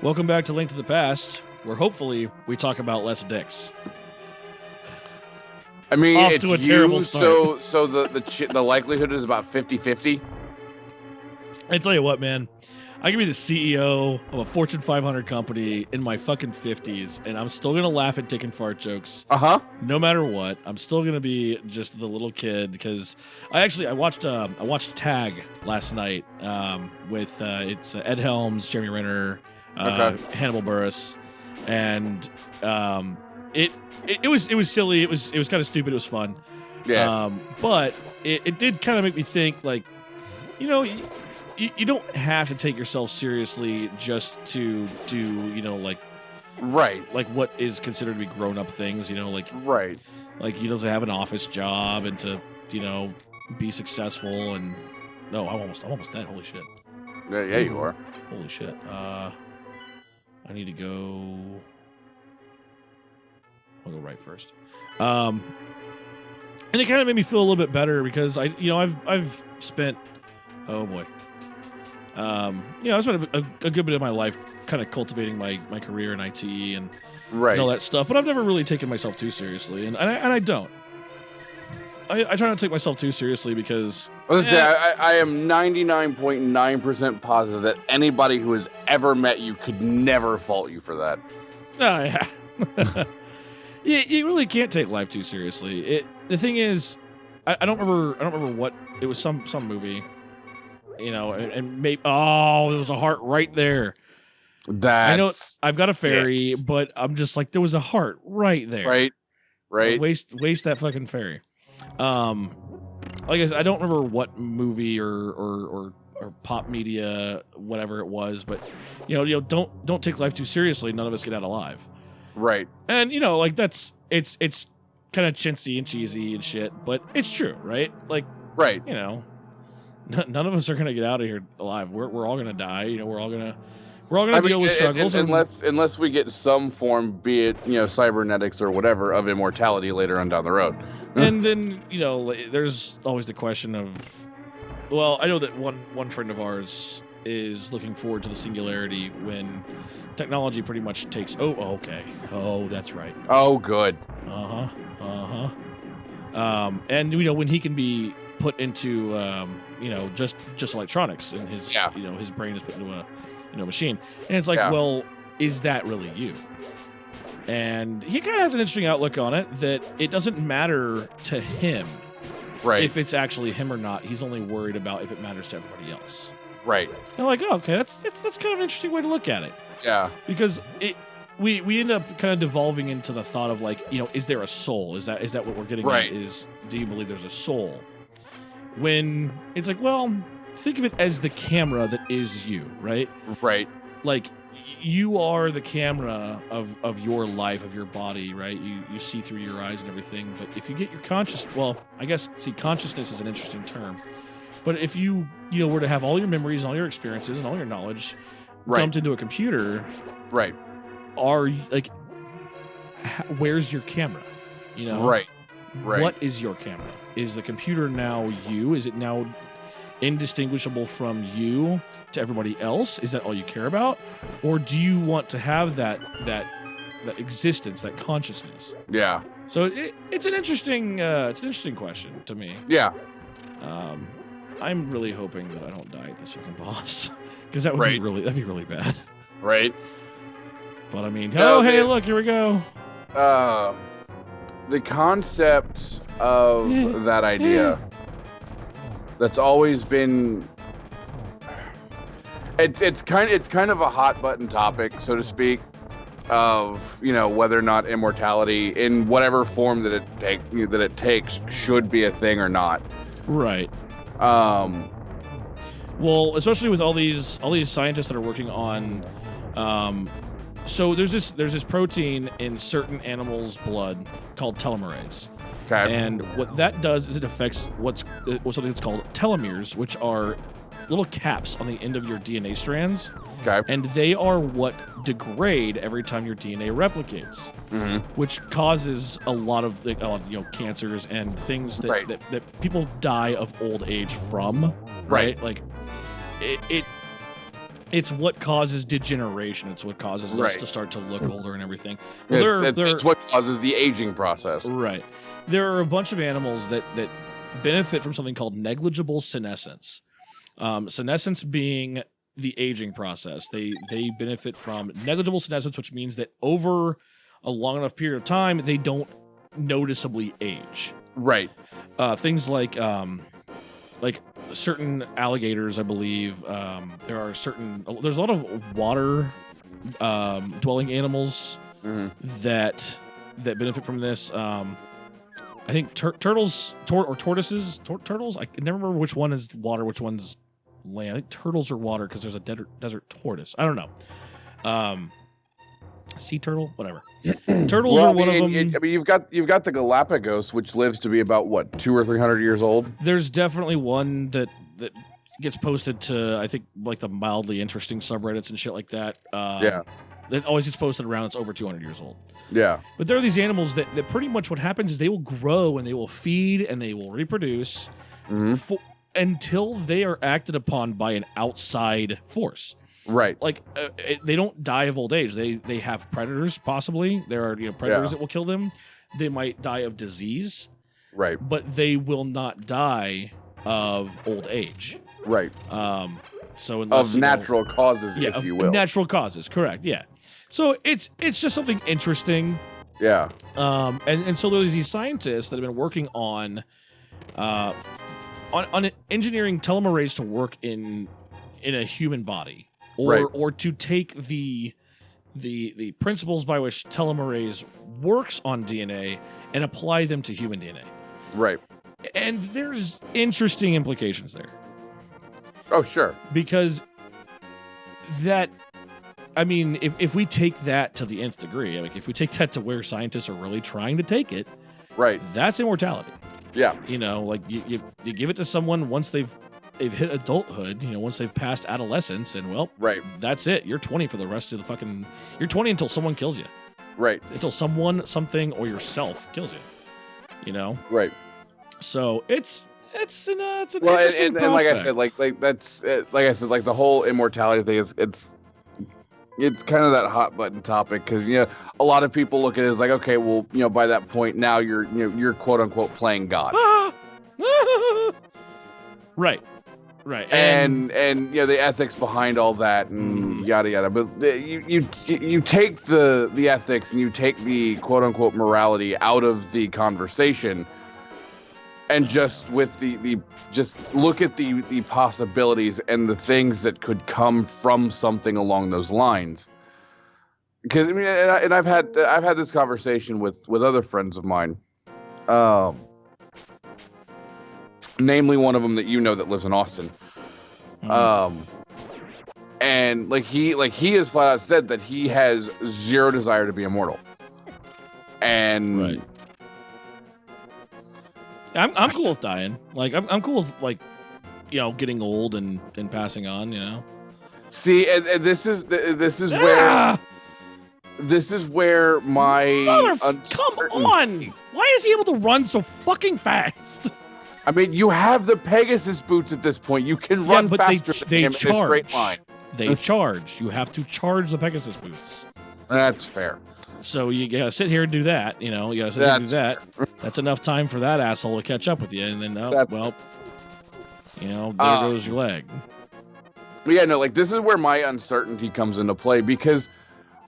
Welcome back to Link to the Past, where hopefully we talk about less dicks. I mean, Off it's to a terrible start. so the likelihood is about 50-50. I tell you what, man, I could be the CEO of a Fortune 500 company in my fucking 50s, and I'm still gonna laugh at dick and fart jokes. No matter what, I'm still gonna be just the little kid because I watched Tag last night with it's Ed Helms, Jeremy Renner, Hannibal Buress, and it was silly. It was kind of stupid. It was fun. Yeah. But it did kind of make me think, like, you know, you don't have to take yourself seriously just to do, you know, like what is considered to be grown up things, you know, like you know, to have an office job and to, you know, be successful. And no, I'm almost dead. Holy shit. Yeah, you are. Holy shit. I need to go. I'll go right first. And it kind of made me feel a little bit better because I've spent, oh boy. I spent a good bit of my life kind of cultivating my career in IT and all that stuff, but I've never really taken myself too seriously, and I don't. I try not to take myself too seriously because I am 99.9% positive that anybody who has ever met you could never fault you for that. Yeah. You really can't take life too seriously. The thing is, I don't remember what it was. Some movie, you know, and maybe there was a heart right there. I know I've got a fairy, but I'm just like, there was a heart right there. Right. Waste that fucking fairy. Like I said, I don't remember what movie or pop media, whatever it was, but you know, don't take life too seriously. None of us get out alive. Right. And you know, like it's kind of chintzy and cheesy and shit, but it's true, right? Like, right. You know, none of us are gonna get out of here alive. We're all gonna die. You know, we're all gonna deal with struggles unless we get some form, be it, you know, cybernetics or whatever, of immortality later on down the road. And then, you know, there's always the question of, well, I know that one friend of ours is looking forward to the singularity when technology pretty much takes. Okay. Oh, that's right. Oh, good. And you know, when he can be put into you know, just electronics, and his you know, his brain is put into a machine, and it's like, well, is that really you? And he kind of has an interesting outlook on it, that it doesn't matter to him, right, if it's actually him or not. He's only worried about if it matters to everybody else. Right. And I'm like, oh, okay, that's kind of an interesting way to look at it. Yeah. Because we end up kind of devolving into the thought of, like, you know, is there a soul? Is that what we're getting at? Is, do you believe there's a soul? When it's like, well, think of it as the camera that is you, right? Right. Like, you are the camera of your life, of your body, right? You see through your eyes and everything. But if you get your consciousness is an interesting term. But if you were to have all your memories, all your experiences, and all your knowledge dumped into a computer, right? Are you, like, where's your camera? You know, right. What is your camera? Is the computer now you? Is it now indistinguishable from you to everybody else? Is that all you care about, or do you want to have that existence, that consciousness? Yeah. So it's an interesting question to me. Yeah. I'm really hoping that I don't die at this fucking boss, because that'd be really bad. Right. But I mean, hey, look, here we go. The concept of that idea, that's always been, it's kind of a hot button topic, so to speak, of, you know, whether or not immortality in whatever form that it takes should be a thing or not. Right. Well, especially with all these scientists that are working on, so there's this protein in certain animals' blood called telomerase. Okay. And what that does is it affects what's something that's called telomeres, which are little caps on the end of your DNA strands. Okay. And they are what degrade every time your DNA replicates, which causes a lot of cancers and things that people die of old age from. Right. Like, it's what causes degeneration. It's what causes us to start to look older and everything. Well, it's what causes the aging process. Right. There are a bunch of animals that benefit from something called negligible senescence. Senescence being the aging process. They benefit from negligible senescence, which means that over a long enough period of time, they don't noticeably age. Right. Things like certain alligators, I believe. There's a lot of water dwelling animals that benefit from this. I think turtles or tortoises. Turtles. I can never remember which one is water, which one's land. I think turtles are water because there's a desert tortoise. I don't know. Sea turtle, whatever. Turtles are one of them. I mean, you've got the Galapagos, which lives to be about what 200 or 300 years old. There's definitely one that gets posted to, I think, like the mildly interesting subreddits and shit like that. That always gets posted around. It's over 200 years old. Yeah. But there are these animals that pretty much what happens is they will grow and they will feed and they will reproduce until they are acted upon by an outside force. Right. Like they don't die of old age. They have predators possibly. There are predators that will kill them. They might die of disease. Right. But they will not die of old age. Right. So of natural causes, if you will. Natural causes, correct. Yeah. So it's just something interesting. Yeah. And so there's these scientists that have been working on engineering telomerase to work in a human body, or to take the principles by which telomerase works on DNA and apply them to human DNA. Right. And there's interesting implications there. Oh, sure. Because if we take that to the nth degree, like if we take that to where scientists are really trying to take it, right, that's immortality. Yeah. Like you give it to someone once they've hit adulthood, once they've passed adolescence, and that's it. You're 20 for the rest of the you're 20 until someone kills you. Right. Until someone, something, or yourself kills you. Right. So it's an interesting and like I said, like the whole immortality thing it's kind of that hot button topic because a lot of people look at it as like, okay, well, by that point now you're quote unquote playing God. Right. And the ethics behind all that and yada yada. But you take the ethics and you take the quote unquote morality out of the conversation. And just with just look at the possibilities and the things that could come from something along those lines. Because and I've had this conversation with other friends of mine, namely one of them that that lives in Austin, and he has flat out said that he has zero desire to be immortal, and. Right. I'm cool with dying. Like I'm cool with getting old and passing on. See, and this is where my come on! Why is he able to run so fucking fast? I mean, you have the Pegasus boots at this point. You can run faster than him in a straight line. They charge. You have to charge the Pegasus boots. That's fair. So you gotta sit here and do that, you gotta sit here and do that. That's enough time for that asshole to catch up with you, and then there goes your leg. Yeah, no, this is where my uncertainty comes into play because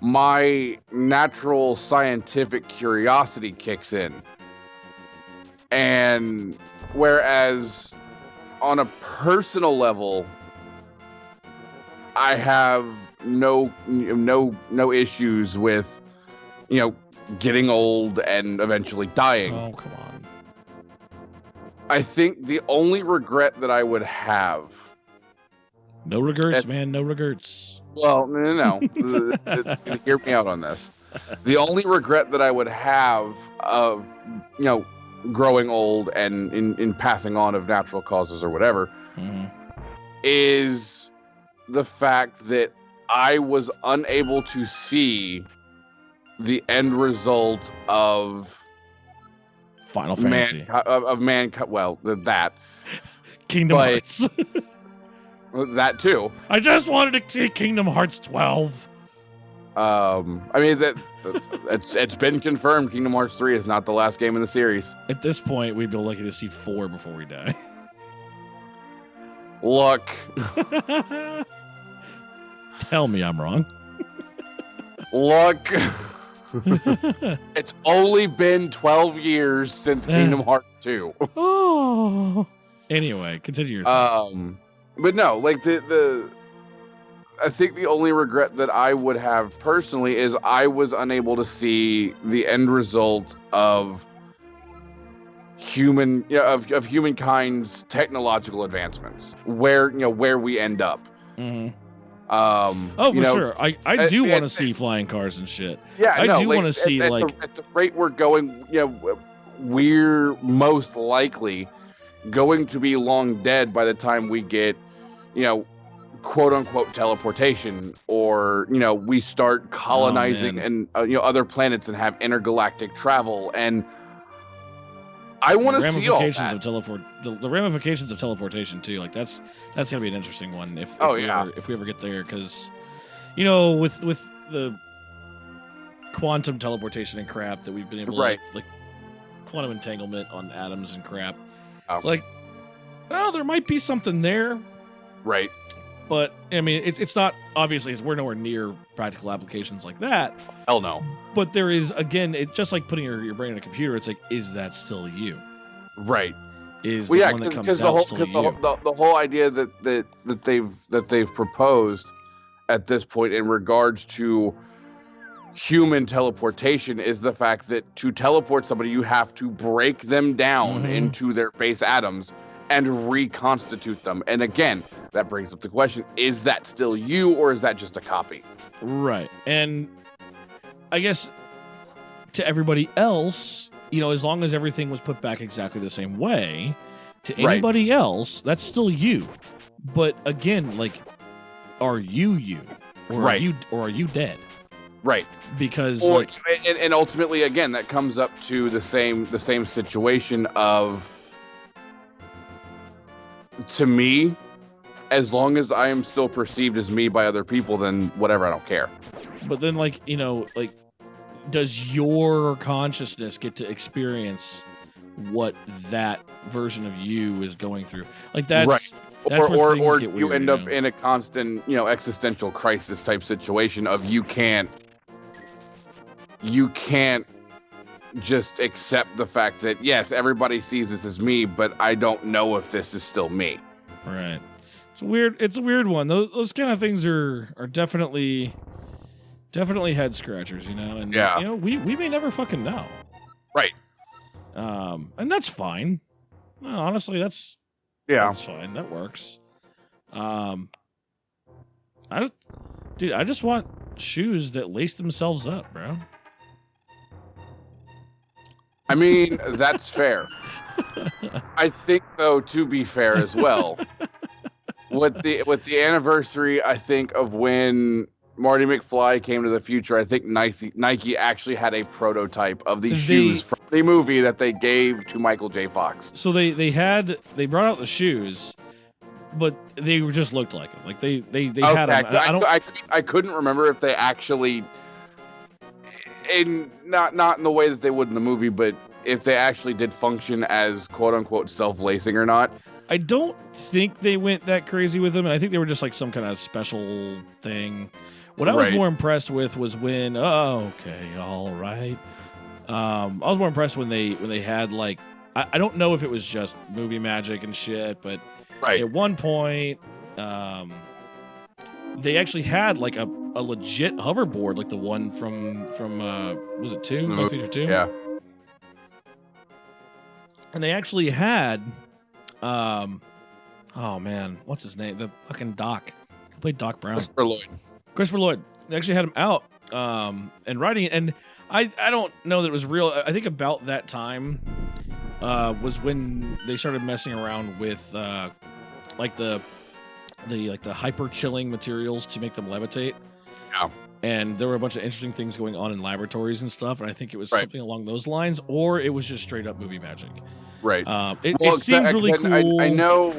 my natural scientific curiosity kicks in. And whereas on a personal level, I have no issues with getting old and eventually dying. Oh, come on. I think the only regret that I would have. No regrets, man. No regrets. Well, no. Hear me out on this. The only regret that I would have of, growing old and in passing on of natural causes or whatever is the fact that I was unable to see the end result of Final Fantasy of mankind. Well, that Kingdom Hearts. that too. I just wanted to see Kingdom Hearts 12. I mean it's been confirmed. Kingdom Hearts 3 is not the last game in the series. At this point, we'd be lucky to see 4 before we die. Look. Tell me I'm wrong. Look. It's only been 12 years since Kingdom Hearts 2. Oh. Anyway, continue your thing. But no, like I think the only regret that I would have personally is I was unable to see the end result of humankind's technological advancements, where we end up. Mm-hmm. For sure. I do want to see flying cars and shit. Yeah, I do want to see at the rate we're going. We're most likely going to be long dead by the time we get, quote unquote teleportation, or we start colonizing and other planets and have intergalactic travel, and I want to see all that. The ramifications of teleportation too. Like that's gonna be an interesting one if we ever get there, because with the quantum teleportation and crap that we've been able to like quantum entanglement on atoms and crap. It's like, well, there might be something there, right? But I mean, it's not, obviously we're nowhere near practical applications like that. Hell no. But there is, again, it's just like putting your brain in a computer. It's like, is that still you? Right. Is the one that comes out still you? The whole idea that they've proposed at this point in regards to human teleportation is the fact that to teleport somebody, you have to break them down into their base atoms and reconstitute them. And again, that brings up the question, is that still you, or is that just a copy? Right. And I guess to everybody else, as long as everything was put back exactly the same way, to anybody else, that's still you. But again, like, are you? Or are you dead? Right. Because and ultimately, again, that comes up to the same situation of, to me, as long as I am still perceived as me by other people, then whatever, I don't care. But then, does your consciousness get to experience what that version of you is going through? Like, that's right. That's or weird, you end up in a constant, existential crisis type situation of you can't just accept the fact that, yes, everybody sees this as me, but I don't know if this is still me. Right. It's a weird one. Those kind of things are definitely head scratchers, and we may never fucking know. Right. And that's fine. Well, honestly, that's fine. That works. I just want shoes that lace themselves up, bro. I mean, that's fair. I think, though, to be fair as well, with the anniversary, I think, of when Marty McFly came to the future, I think Nike actually had a prototype of these shoes from the movie that they gave to Michael J. Fox. So they brought out the shoes, but they just looked like them. Like they had them. I couldn't remember if they actually, not in the way that they would in the movie, but if they actually did function as quote unquote self-lacing or not. I don't think they went that crazy with them, and I think they were just like some kind of special thing. What I was more impressed with was when I was more impressed when they had like, I don't know if it was just movie magic and shit, but at one point they actually had like a legit hoverboard, like the one from was it 2? Back to the Future 2? Yeah. And they actually had oh man, what's his name? The fucking Doc. Who played Doc Brown? Christopher Lloyd. They actually had him out and riding it, and I don't know that it was real. I think about that time was when they started messing around with like the hyper chilling materials to make them levitate. Yeah. And there were a bunch of interesting things going on in laboratories and stuff, and I think it was something along those lines, or it was just straight up movie magic. Right. It seemed really cool. I know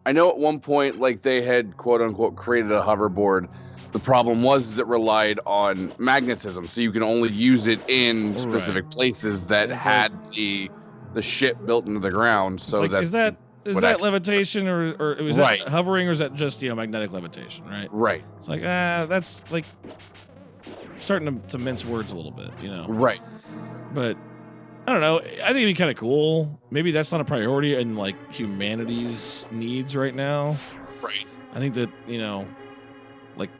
I know at one point, like, they had quote unquote created a hoverboard. The problem was it relied on magnetism, so you can only use it in specific places that had the ship built into the ground. So like, is that levitation or is that hovering, or is that just magnetic levitation? Right. It's like that's like starting to mince words a little bit, Right. But I don't know. I think it'd be kind of cool. Maybe that's not a priority in like humanity's needs right now. Right. I think that like,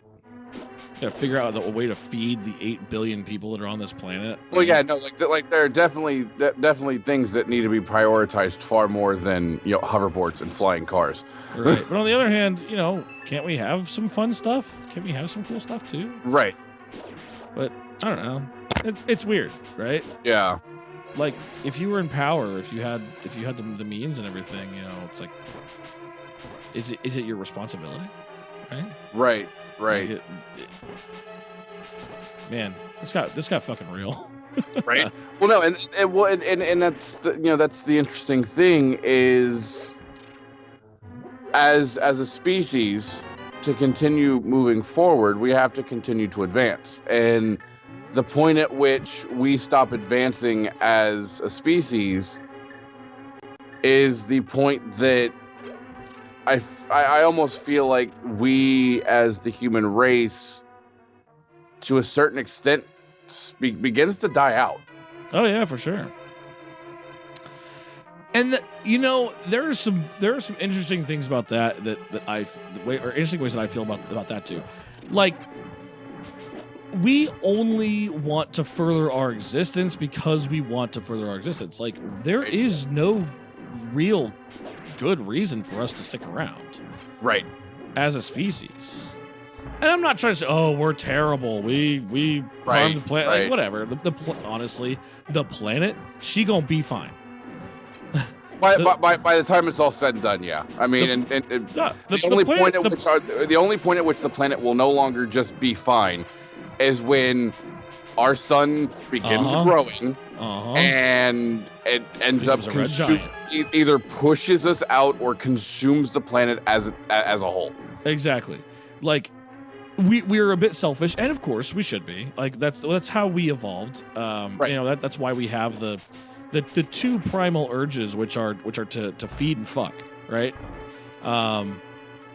gotta figure out a way to feed the 8 billion people that are on this planet. Well, yeah, no, like there are definitely things that need to be prioritized far more than hoverboards and flying cars. Right. But on the other hand, can't we have some fun stuff? Can't we have some cool stuff too? Right. But I don't know. It's weird, right? Yeah. Like, if you were in power, if you had the means and everything, it's like, is it your responsibility, right? Right. Like man, this got fucking real. Right. Well, no, and that's that's the interesting thing is, as a species, to continue moving forward, we have to continue to advance, and the point at which we stop advancing as a species is the point that I almost feel like we as the human race, to a certain extent, begins to die out. Oh yeah, for sure. And there are some interesting things about that interesting ways that I feel about that too. Like, we only want to further our existence because we want to further our existence. Like, there is no real good reason for us to stick around. Right. As a species. And I'm not trying to say, oh, we're terrible. We harm the planet. Like, whatever. Honestly, the planet, she gonna be fine. By the time it's all said and done, yeah. I mean, the only point at which the planet will no longer just be fine is when our sun begins growing and it ends up either pushes us out or consumes the planet as a whole. Exactly. Like, we're a bit selfish, and of course we should be. Like, that's how we evolved. Right. That's why we have the two primal urges, which are to feed and fuck, right?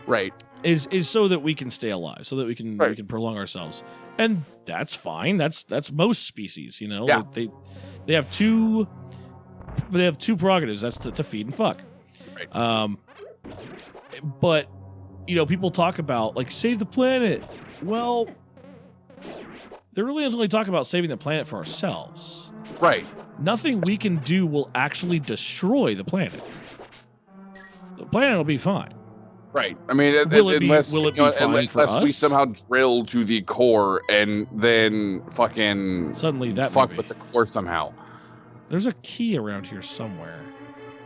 Right. Is so that we can stay alive, so that we can prolong ourselves. And that's fine. That's most species, Yeah. They have two prerogatives. That's to feed and fuck. Right. But people talk about, like, save the planet. Well, they're really only talking about saving the planet for ourselves. Right. Nothing we can do will actually destroy the planet. The planet will be fine. Right. I mean, unless we somehow drill to the core and then fucking suddenly fuck with the core somehow. There's a key around here somewhere.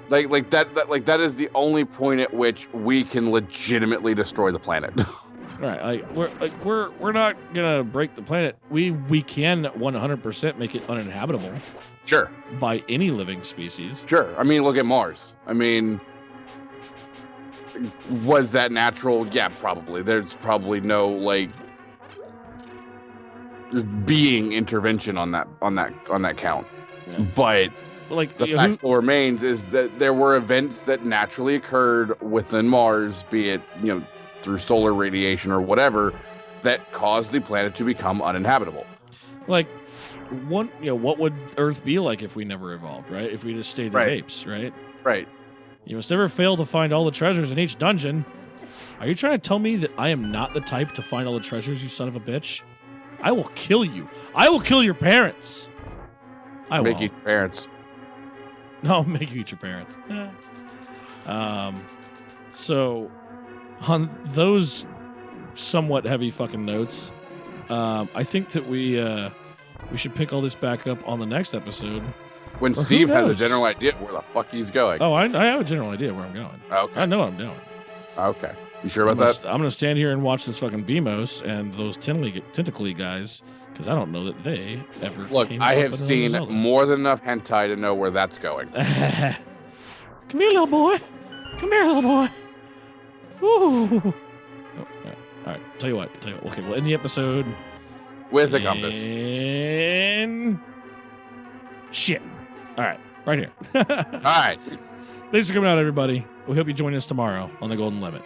Like that is the only point at which we can legitimately destroy the planet. Right. We're not gonna break the planet. We can 100% make it uninhabitable. Sure. By any living species. Sure. I mean, look at Mars. I mean, was that natural? Yeah, probably. There's probably no being intervention on that count. Yeah. But the fact still remains is that there were events that naturally occurred within Mars, be it through solar radiation or whatever, that caused the planet to become uninhabitable. Like, what would Earth be like if we never evolved, right? If we just stayed as apes, right? Right. You must never fail to find all the treasures in each dungeon. Are you trying to tell me that I am not the type to find all the treasures, you son of a bitch? I will kill you. I will kill your parents. I will. Make you eat your parents. No, make you eat your parents. So, on those somewhat heavy fucking notes, I think that we should pick all this back up on the next episode. When Steve has a general idea where the fuck he's going. Oh, I have a general idea where I'm going. Okay. I know what I'm doing. Okay. You sure about that? I'm going to stand here and watch this fucking BMOS and those tentacly guys, because I don't know that they ever came I have seen more than enough hentai to know where that's going. Come here, little boy. Come here, little boy. Woo. Oh, all right. Tell you what. Okay, we'll end the episode with a compass. And shit. All right. Right here. All right. Thanks for coming out, everybody. We hope you join us tomorrow on The Golden Limit.